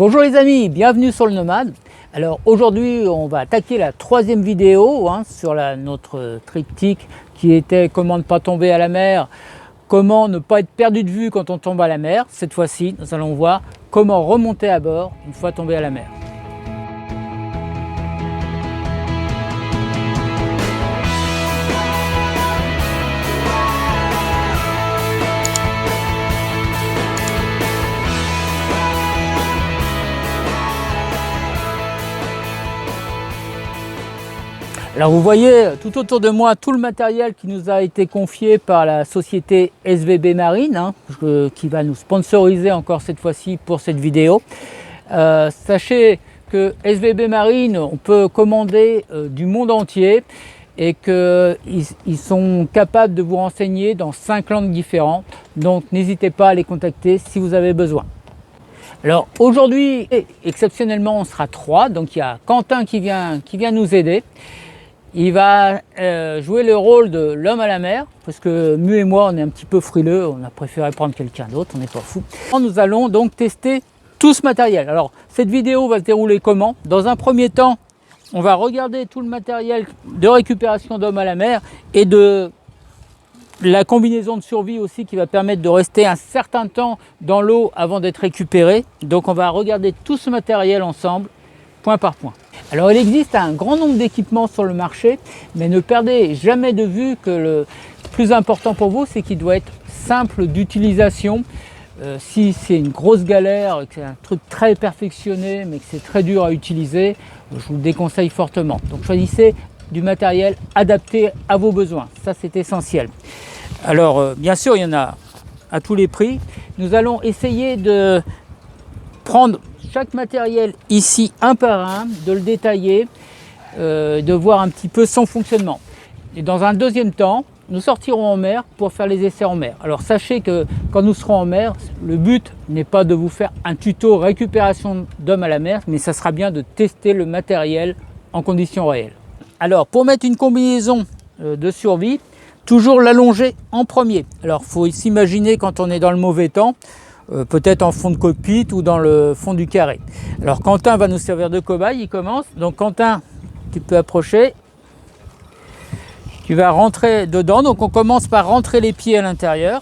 Bonjour les amis, bienvenue sur le Nomade. Alors aujourd'hui on va attaquer la troisième vidéo sur notre triptyque qui était comment ne pas tomber à la mer, comment ne pas être perdu de vue quand on tombe à la mer. Cette fois-ci nous allons voir comment remonter à bord une fois tombé à la mer. Alors vous voyez tout autour de moi tout le matériel qui nous a été confié par la société SVB Marine, qui va nous sponsoriser encore cette fois-ci pour cette vidéo. Sachez que SVB Marine, on peut commander du monde entier et qu'ils sont capables de vous renseigner dans 5 langues différentes. Donc n'hésitez pas à les contacter si vous avez besoin. Alors aujourd'hui, exceptionnellement, on sera 3. Donc il y a Quentin qui vient nous aider. Il va jouer le rôle de l'homme à la mer, parce que Mu et moi, on est un petit peu frileux, on a préféré prendre quelqu'un d'autre, on n'est pas fou. Nous allons donc tester tout ce matériel. Alors, cette vidéo va se dérouler comment? Dans un premier temps, on va regarder tout le matériel de récupération d'homme à la mer et de la combinaison de survie aussi qui va permettre de rester un certain temps dans l'eau avant d'être récupéré. Donc, on va regarder tout ce matériel ensemble, point par point. Alors il existe un grand nombre d'équipements sur le marché, mais ne perdez jamais de vue que le plus important pour vous, c'est qu'il doit être simple d'utilisation. Si c'est une grosse galère, que c'est un truc très perfectionné, mais que c'est très dur à utiliser, je vous le déconseille fortement. Donc choisissez du matériel adapté à vos besoins, ça c'est essentiel. Alors bien sûr, il y en a à tous les prix. Nous allons essayer de prendre chaque matériel ici un par un, de le détailler, de voir un petit peu son fonctionnement. Et dans un deuxième temps, nous sortirons en mer pour faire les essais en mer. Alors sachez que quand nous serons en mer, le but n'est pas de vous faire un tuto récupération d'hommes à la mer, mais ça sera bien de tester le matériel en conditions réelles. Alors pour mettre une combinaison de survie, toujours l'allonger en premier. Alors il faut s'imaginer quand on est dans le mauvais temps, peut-être en fond de cockpit ou dans le fond du carré. Alors Quentin va nous servir de cobaye, il commence. Donc Quentin, tu peux approcher. Tu vas rentrer dedans. Donc on commence par rentrer les pieds à l'intérieur.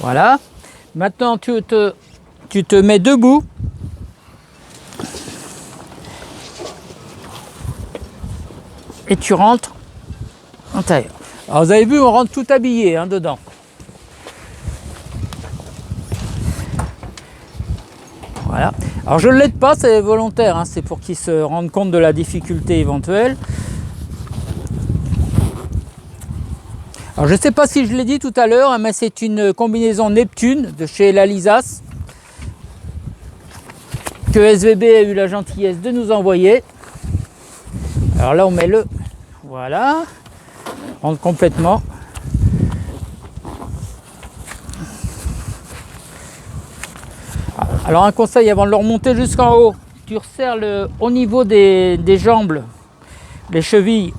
Voilà. Maintenant tu te mets debout. Et tu rentres à l'intérieur. Alors vous avez vu, on rentre tout habillé dedans. Voilà. Alors je ne l'aide pas, c'est volontaire, c'est pour qu'ils se rendent compte de la difficulté éventuelle. Alors je ne sais pas si je l'ai dit tout à l'heure, mais c'est une combinaison Neptune de chez Lalisas que SVB a eu la gentillesse de nous envoyer. Alors là on met le, voilà, on rentre complètement. Alors un conseil avant de le remonter jusqu'en haut, tu resserres au niveau des jambes, les chevilles,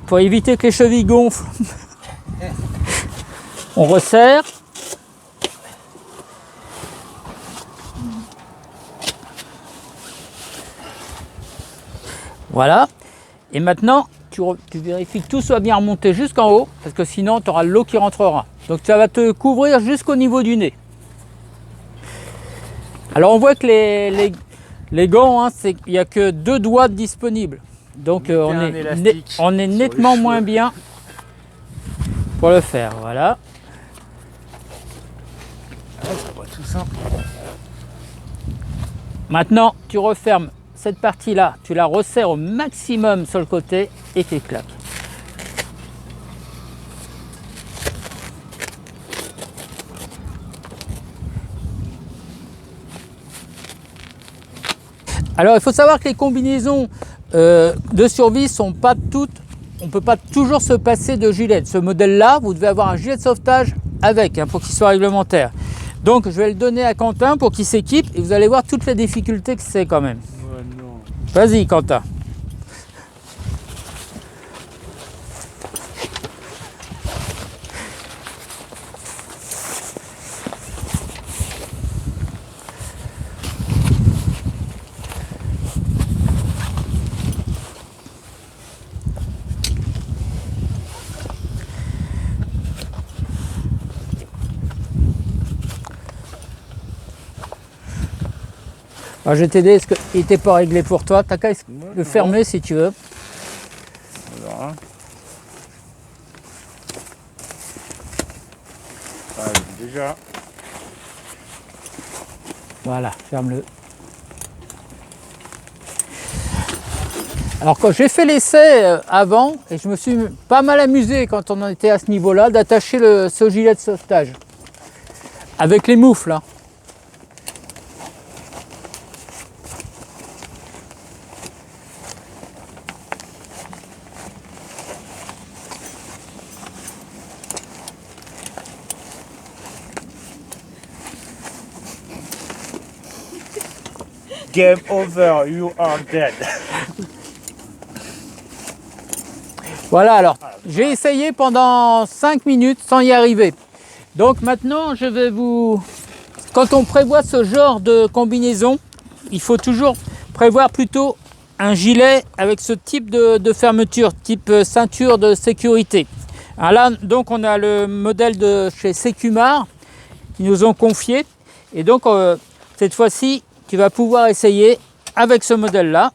pour éviter que les chevilles gonflent. On resserre. Voilà. Et maintenant, tu vérifies que tout soit bien remonté jusqu'en haut, parce que sinon, tu auras l'eau qui rentrera. Donc ça va te couvrir jusqu'au niveau du nez. Alors on voit que les gants, il n'y a que 2 doigts disponibles. Donc on est nettement moins bien pour le faire. Voilà. Ça va tout simple. Maintenant, tu refermes cette partie-là, tu la resserres au maximum sur le côté et tu claques. Alors, il faut savoir que les combinaisons de survie sont pas toutes, on ne peut pas toujours se passer de gilet. Ce modèle-là, vous devez avoir un gilet de sauvetage avec, pour qu'il soit réglementaire. Donc, je vais le donner à Quentin pour qu'il s'équipe et vous allez voir toutes les difficultés que c'est quand même. Ouais, non. Vas-y, Quentin. Alors, je vais t'aider, est-ce qu'il n'était pas réglé pour toi? T'as qu'à le non. fermer si tu veux. Alors, hein. Allez, déjà. Voilà, ferme-le. Alors quand j'ai fait l'essai avant, et je me suis pas mal amusé quand on en était à ce niveau-là, d'attacher ce gilet de sauvetage. Avec les moufles. Hein. Game over, you are dead. Voilà, alors j'ai essayé pendant 5 minutes sans y arriver. Donc maintenant, je vais vous... Quand on prévoit ce genre de combinaison, il faut toujours prévoir plutôt un gilet avec ce type de fermeture, type ceinture de sécurité. Alors là, donc on a le modèle de chez Secumar qui nous ont confié. Et donc cette fois-ci, tu vas pouvoir essayer avec ce modèle-là.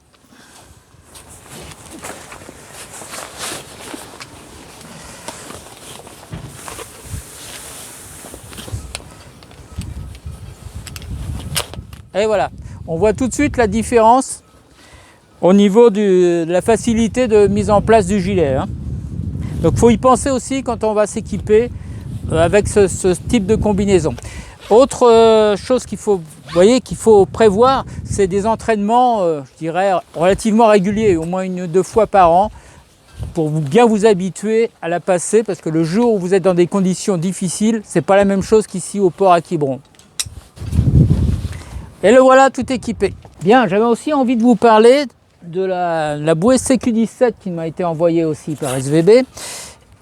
Et voilà, on voit tout de suite la différence au niveau de la facilité de mise en place du gilet. Hein. Donc il faut y penser aussi quand on va s'équiper avec ce type de combinaison. Autre chose qu'il faut, qu'il faut prévoir, c'est des entraînements, je dirais, relativement réguliers, au moins 1 ou 2 fois par an, pour bien vous habituer à la passer, parce que le jour où vous êtes dans des conditions difficiles, c'est pas la même chose qu'ici au port à Quiberon. Et le voilà tout équipé. Bien, j'avais aussi envie de vous parler de la bouée CQ17 qui m'a été envoyée aussi par SVB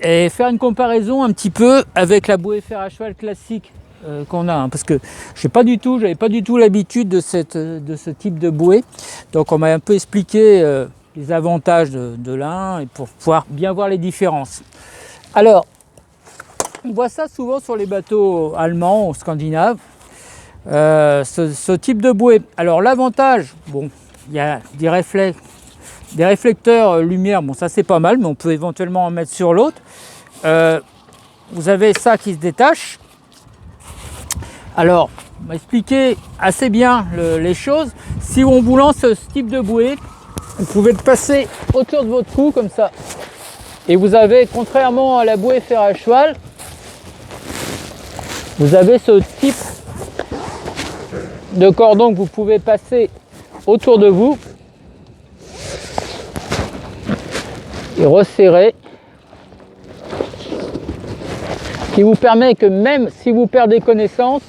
et faire une comparaison un petit peu avec la bouée fer à cheval classique qu'on a. Hein, parce que j'avais pas du tout l'habitude de ce type de bouée. Donc on m'a un peu expliqué les avantages de l'un et pour pouvoir bien voir les différences. Alors, on voit ça souvent sur les bateaux allemands ou scandinaves. Ce type de bouée. Alors l'avantage, bon, il y a des réflecteurs lumière, bon ça c'est pas mal, mais on peut éventuellement en mettre sur l'autre. Vous avez ça qui se détache. Alors, on m'a expliqué assez bien les choses. Si on vous lance ce type de bouée, vous pouvez le passer autour de votre cou comme ça. Et vous avez, contrairement à la bouée fer à cheval, vous avez ce type de cordon que vous pouvez passer autour de vous et resserrer, qui vous permet que même si vous perdez connaissance,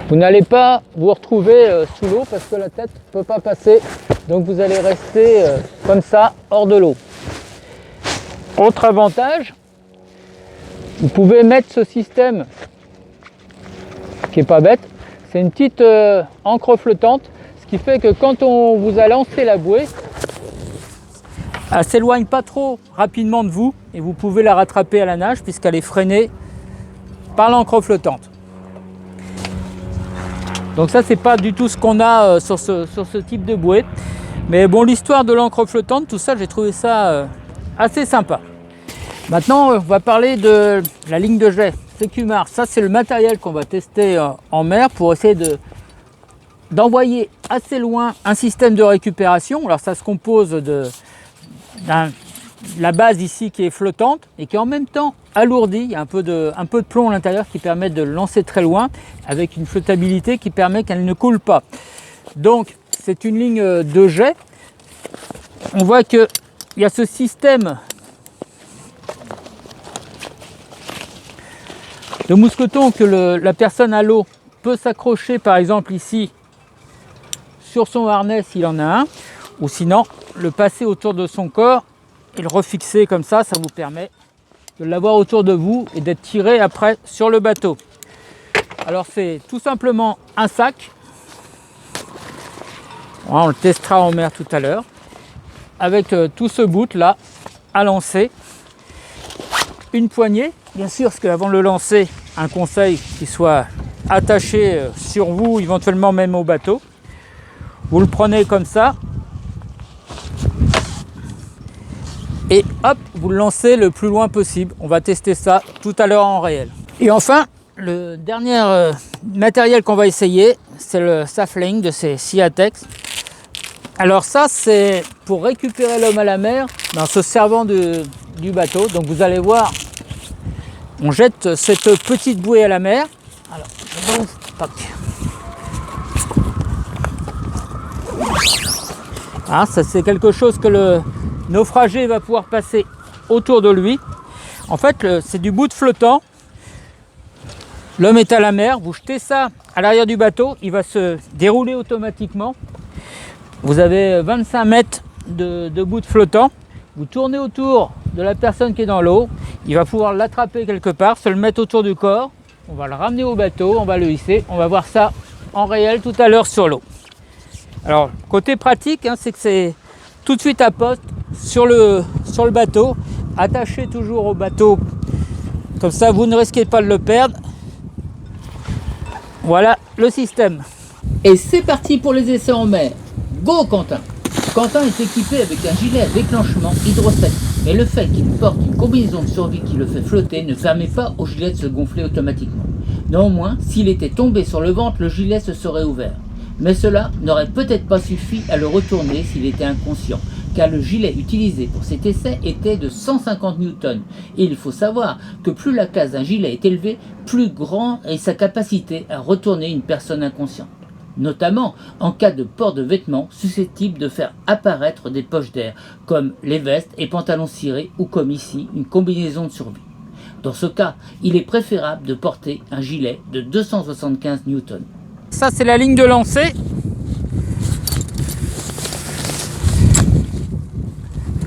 vous n'allez pas vous retrouver sous l'eau parce que la tête ne peut pas passer, donc vous allez rester comme ça hors de l'eau. Autre avantage, vous pouvez mettre ce système qui est pas bête, c'est une petite encre flottante, ce qui fait que quand on vous a lancé la bouée, elle s'éloigne pas trop rapidement de vous et vous pouvez la rattraper à la nage puisqu'elle est freinée par l'encre flottante. Donc ça c'est pas du tout ce qu'on a sur ce type de bouée, mais bon, l'histoire de l'encre flottante, tout ça, j'ai trouvé ça assez sympa. Maintenant on va parler de la ligne de jet. Secumar, ça c'est le matériel qu'on va tester en mer pour essayer d'envoyer assez loin un système de récupération. Alors ça se compose de la base ici qui est flottante et qui est en même temps alourdie. Il y a un peu de plomb à l'intérieur qui permet de le lancer très loin avec une flottabilité qui permet qu'elle ne coule pas. Donc c'est une ligne de jet. On voit qu'il y a ce système de mousqueton que la personne à l'eau peut s'accrocher par exemple ici sur son harnais s'il en a un, ou sinon le passer autour de son corps et le refixer comme ça, ça vous permet de l'avoir autour de vous et d'être tiré après sur le bateau. Alors c'est tout simplement un sac, on le testera en mer tout à l'heure, avec tout ce bout là à lancer, une poignée, bien sûr, parce qu'avant de le lancer, un conseil qui soit attaché sur vous, éventuellement même au bateau. Vous le prenez comme ça. Et hop, vous le lancez le plus loin possible. On va tester ça tout à l'heure en réel. Et enfin, le dernier matériel qu'on va essayer, c'est le Saflane de ces Siatex. Alors ça, c'est pour récupérer l'homme à la mer en se servant du bateau. Donc vous allez voir, on jette cette petite bouée à la mer. Alors, je bouffe. Ah, ça c'est quelque chose que le naufragé va pouvoir passer autour de lui. En fait, c'est du bout flottant. L'homme est à la mer, vous jetez ça à l'arrière du bateau, il va se dérouler automatiquement. Vous avez 25 mètres de bout flottant. Vous tournez autour de la personne qui est dans l'eau. Il va pouvoir l'attraper quelque part, se le mettre autour du corps. On va le ramener au bateau, on va le hisser. On va voir ça en réel tout à l'heure sur l'eau. Alors, côté pratique, c'est que c'est tout de suite à poste sur le bateau. Attaché toujours au bateau. Comme ça, vous ne risquez pas de le perdre. Voilà le système. Et c'est parti pour les essais en mer. Go Quentin! Quentin est équipé avec un gilet à déclenchement hydrostatique. Mais le fait qu'il porte une combinaison de survie qui le fait flotter ne permet pas au gilet de se gonfler automatiquement. Néanmoins, s'il était tombé sur le ventre, le gilet se serait ouvert. Mais cela n'aurait peut-être pas suffi à le retourner s'il était inconscient, car le gilet utilisé pour cet essai était de 150 Newtons. Et il faut savoir que plus la classe d'un gilet est élevée, plus grand est sa capacité à retourner une personne inconsciente. Notamment en cas de port de vêtements susceptibles de faire apparaître des poches d'air, comme les vestes et pantalons cirés ou comme ici, une combinaison de survie. Dans ce cas, il est préférable de porter un gilet de 275 Newtons. Ça, c'est la ligne de lancer.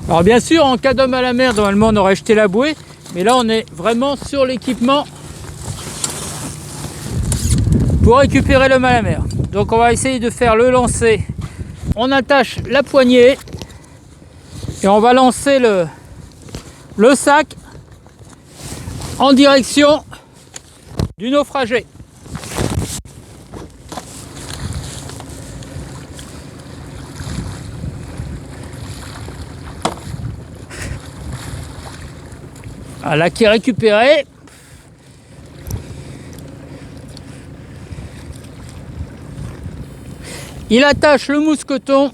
Alors bien sûr, en cas d'homme à la mer, normalement on aurait jeté la bouée, mais là on est vraiment sur l'équipement pour récupérer l'homme à la mer. Donc on va essayer de faire le lancer. On attache la poignée et on va lancer le sac en direction du naufragé. Voilà qui est récupéré. Il attache le mousqueton.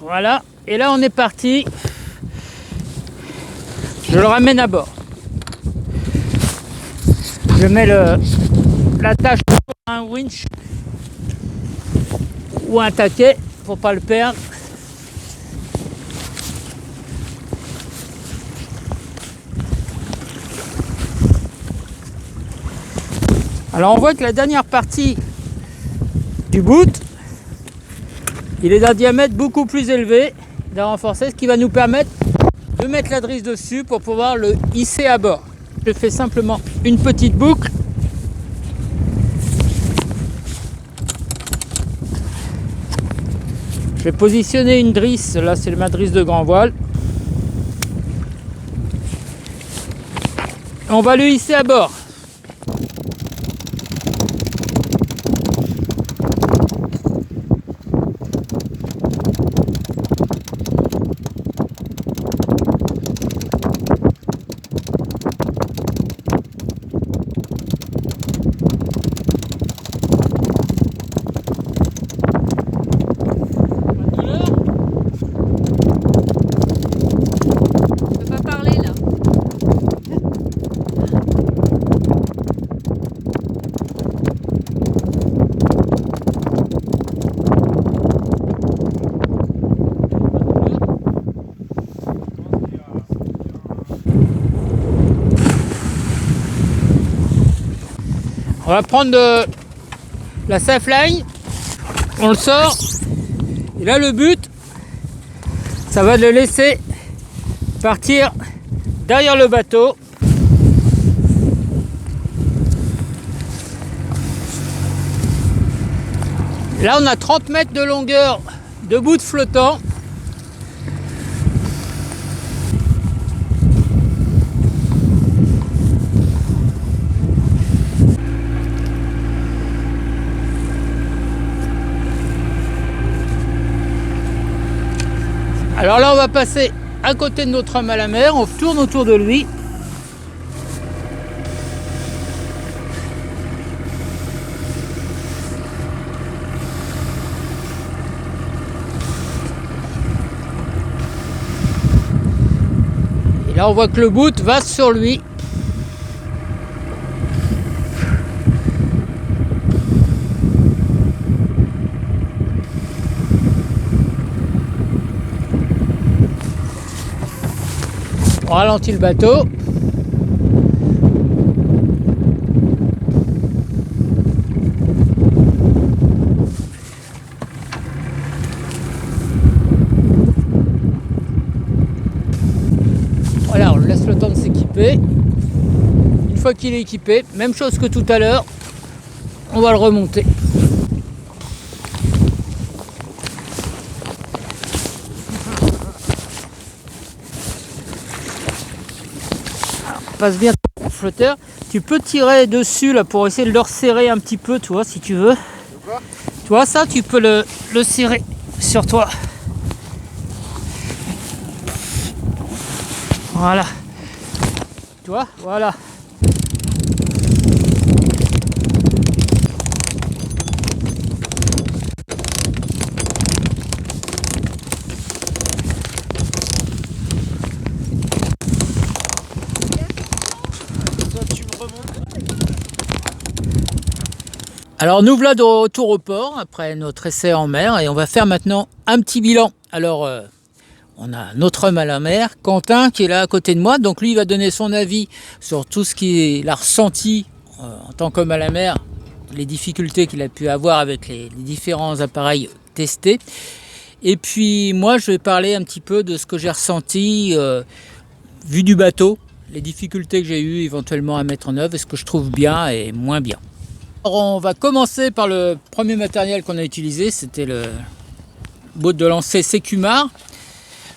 Voilà, et là on est parti. Je le ramène à bord. Je mets l'attache sur un winch ou un taquet pour pas le perdre. Alors on voit que la dernière partie du bout, il est d'un diamètre beaucoup plus élevé, d'un renforcé, ce qui va nous permettre de mettre la drisse dessus pour pouvoir le hisser à bord. Je fais simplement une petite boucle. Je vais positionner une drisse, là c'est ma drisse de grand voile. On va le hisser à bord. On va prendre la Saflane On le sort. Et là le but, ça va de le laisser partir derrière le bateau. Là on a 30 mètres de longueur de bout de flottant. Alors là on va passer à côté de notre homme à la mer, on tourne autour de lui. Et là on voit que le bout va sur lui. On ralentit le bateau. Voilà, on laisse le temps de s'équiper. Une fois qu'il est équipé, même chose que tout à l'heure, on va le remonter. Passe bien ton flotteur. Tu peux tirer dessus là pour essayer de le resserrer un petit peu, tu vois, si tu veux. Tu vois ça, tu peux le serrer sur toi. Voilà. Tu vois, voilà. Alors nous voilà de retour au port après notre essai en mer et on va faire maintenant un petit bilan. Alors on a notre homme à la mer, Quentin, qui est là à côté de moi. Donc lui il va donner son avis sur tout ce qu'il a ressenti en tant qu'homme à la mer, les difficultés qu'il a pu avoir avec les différents appareils testés. Et puis moi je vais parler un petit peu de ce que j'ai ressenti vu du bateau, les difficultés que j'ai eues éventuellement à mettre en œuvre, et ce que je trouve bien et moins bien. Alors on va commencer par le premier matériel qu'on a utilisé, c'était le boat de lancer Secumar.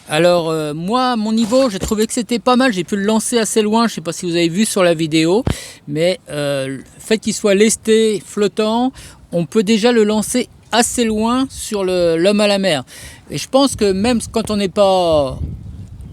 Alors moi à mon niveau j'ai trouvé que c'était pas mal, j'ai pu le lancer assez loin, je ne sais pas si vous avez vu sur la vidéo, mais le fait qu'il soit lesté, flottant, on peut déjà le lancer assez loin sur l'homme à la mer. Et je pense que même quand on n'est pas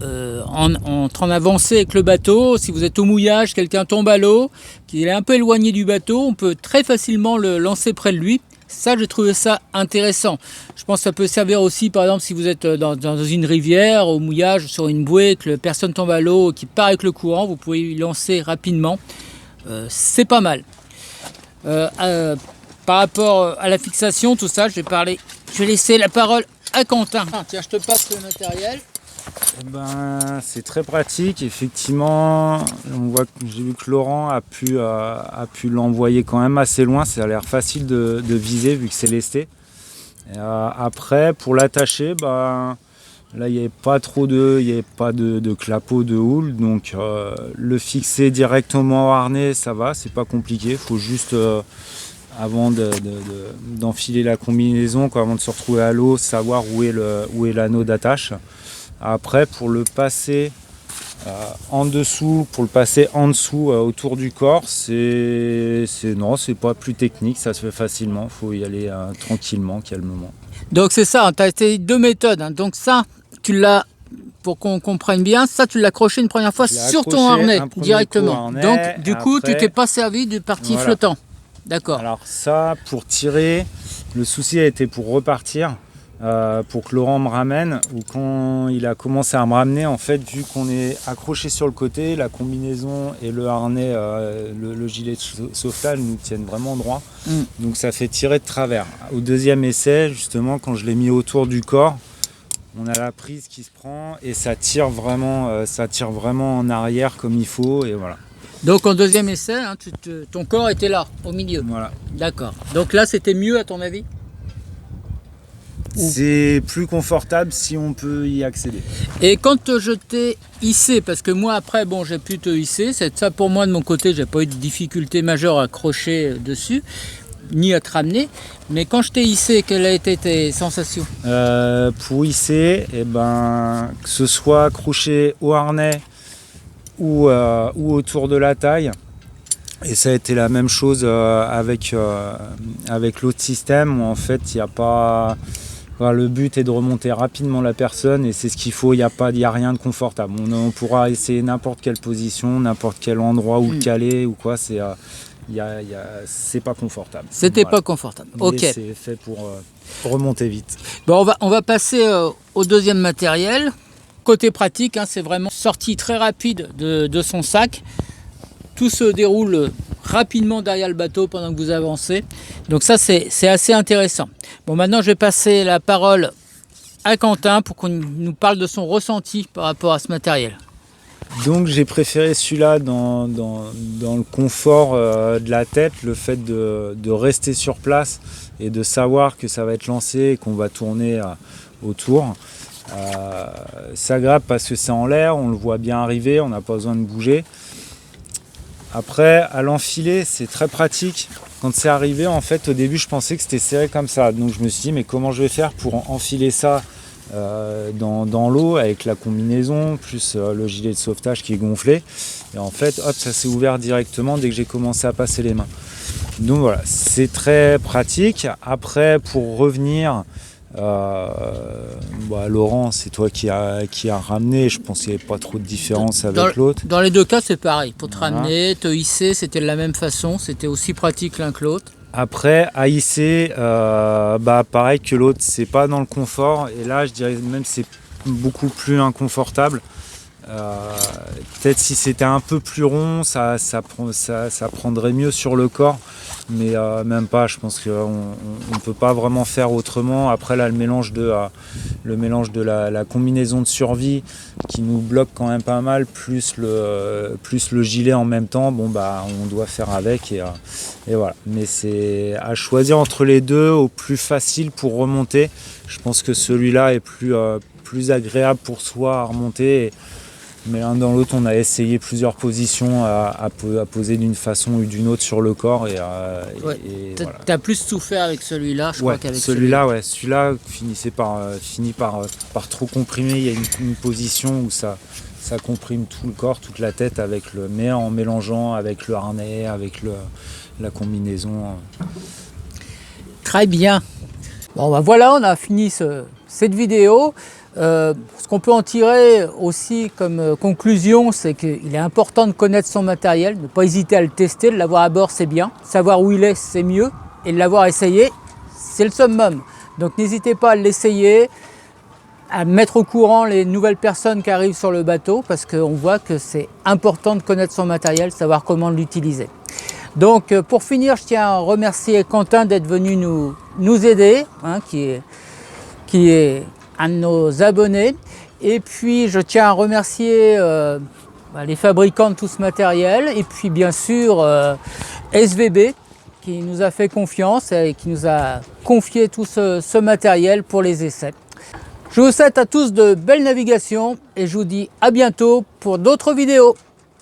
en train d'avancer avec le bateau, si vous êtes au mouillage, quelqu'un tombe à l'eau, qu'il est un peu éloigné du bateau, on peut très facilement le lancer près de lui. Ça, j'ai trouvé ça intéressant. Je pense que ça peut servir aussi, par exemple, si vous êtes dans une rivière, au mouillage, sur une bouée, que personne tombe à l'eau, qui part avec le courant, vous pouvez y lancer rapidement. C'est pas mal. Par rapport à la fixation, tout ça, je vais laisser la parole à Quentin. Tiens, je te passe le matériel. Eh ben, c'est très pratique, effectivement. J'ai vu que Laurent a pu l'envoyer quand même assez loin. Ça a l'air facile de viser vu que c'est lesté. Après, pour l'attacher, là il n'y avait pas de clapot de houle, donc le fixer directement au harnais, ça va, c'est pas compliqué. Il faut juste avant d'enfiler la combinaison, avant de se retrouver à l'eau, savoir où est l'anneau d'attache. Après, pour le passer en dessous, autour du corps, c'est pas plus technique, ça se fait facilement. Il faut y aller tranquillement, calmement. Donc c'est ça, tu as essayé deux méthodes. Donc ça, tu l'as, pour qu'on comprenne bien, ça tu l'as accroché une première fois sur ton harnais directement. Donc du coup, après, tu t'es pas servi du parti flottant. D'accord. Alors ça, pour tirer, le souci a été pour repartir. Pour que Laurent me ramène, ou quand il a commencé à me ramener, en fait, vu qu'on est accroché sur le côté, la combinaison et le harnais, le gilet de sauvetage nous tiennent vraiment droit, donc ça fait tirer de travers. Au deuxième essai, justement, quand je l'ai mis autour du corps, on a la prise qui se prend et ça tire vraiment en arrière comme il faut, et voilà. Donc en deuxième essai, ton corps était là, au milieu. Voilà. D'accord. Donc là, c'était mieux à ton avis ? C'est plus confortable si on peut y accéder. Et quand je t'ai hissé, parce que moi après, bon, j'ai pu te hisser, c'est ça pour moi de mon côté, j'ai pas eu de difficulté majeure à accrocher dessus, ni à te ramener. Mais quand je t'ai hissé, quelles ont été tes sensations? Pour hisser, eh ben, que ce soit accroché au harnais ou autour de la taille, et ça a été la même chose avec l'autre système où en fait il n'y a pas. Voilà, le but est de remonter rapidement la personne et c'est ce qu'il faut, il n'y a rien de confortable. On pourra essayer n'importe quelle position, n'importe quel endroit où le caler ou quoi, c'est pas confortable. C'était pas confortable. Mais ok. c'est fait pour remonter vite. Bon, on va passer au deuxième matériel. Côté pratique, hein, c'est vraiment sortie très rapide de son sac. Tout se déroule rapidement derrière le bateau pendant que vous avancez. Donc ça, c'est assez intéressant. Bon, maintenant, je vais passer la parole à Quentin pour qu'on nous parle de son ressenti par rapport à ce matériel. Donc j'ai préféré celui-là dans le confort de la tête, le fait de rester sur place et de savoir que ça va être lancé et qu'on va tourner autour. C'est agréable parce que c'est en l'air, on le voit bien arriver, on n'a pas besoin de bouger. Après, à l'enfiler, c'est très pratique. Quand c'est arrivé, en fait, au début, je pensais que c'était serré comme ça. Donc je me suis dit, mais comment je vais faire pour enfiler ça dans l'eau avec la combinaison, plus le gilet de sauvetage qui est gonflé. Et en fait, hop, ça s'est ouvert directement dès que j'ai commencé à passer les mains. Donc voilà, c'est très pratique. Après, pour revenir, Laurent, c'est toi qui a ramené. Je pense qu'il n'y avait pas trop de différence avec l'autre. Dans les deux cas, c'est pareil. Pour te ramener, te hisser, c'était de la même façon. C'était aussi pratique l'un que l'autre. Après, à hisser, pareil que l'autre, c'est pas dans le confort. Et là, je dirais même que c'est beaucoup plus inconfortable. Peut-être si c'était un peu plus rond, ça prendrait mieux sur le corps. Mais même pas, je pense qu'on ne peut pas vraiment faire autrement. Après là, le mélange de la combinaison de survie qui nous bloque quand même pas mal, plus le gilet en même temps, on doit faire avec et voilà. Mais c'est à choisir entre les deux, au plus facile pour remonter. Je pense que celui-là est plus agréable pour soi à remonter. Mais l'un dans l'autre, on a essayé plusieurs positions à poser d'une façon ou d'une autre sur le corps. Et voilà. T'as plus souffert avec celui-là, je crois, qu'avec celui-là. Celui-là finit par trop comprimer. Il y a une position où ça comprime tout le corps, toute la tête, mais en mélangeant avec le harnais, avec la combinaison. Très bien. Bon, voilà, on a fini cette vidéo. Ce qu'on peut en tirer aussi comme conclusion, c'est qu'il est important de connaître son matériel, ne pas hésiter à le tester, de l'avoir à bord c'est bien, savoir où il est c'est mieux, et de l'avoir essayé c'est le summum. Donc n'hésitez pas à l'essayer, à mettre au courant les nouvelles personnes qui arrivent sur le bateau, parce qu'on voit que c'est important de connaître son matériel, savoir comment l'utiliser. Donc pour finir, je tiens à remercier Quentin d'être venu nous aider, hein, qui est un de nos abonnés. Et puis je tiens à remercier les fabricants de tout ce matériel et puis bien sûr SVB qui nous a fait confiance et qui nous a confié tout ce matériel pour les essais. Je vous souhaite à tous de belles navigations et je vous dis à bientôt pour d'autres vidéos.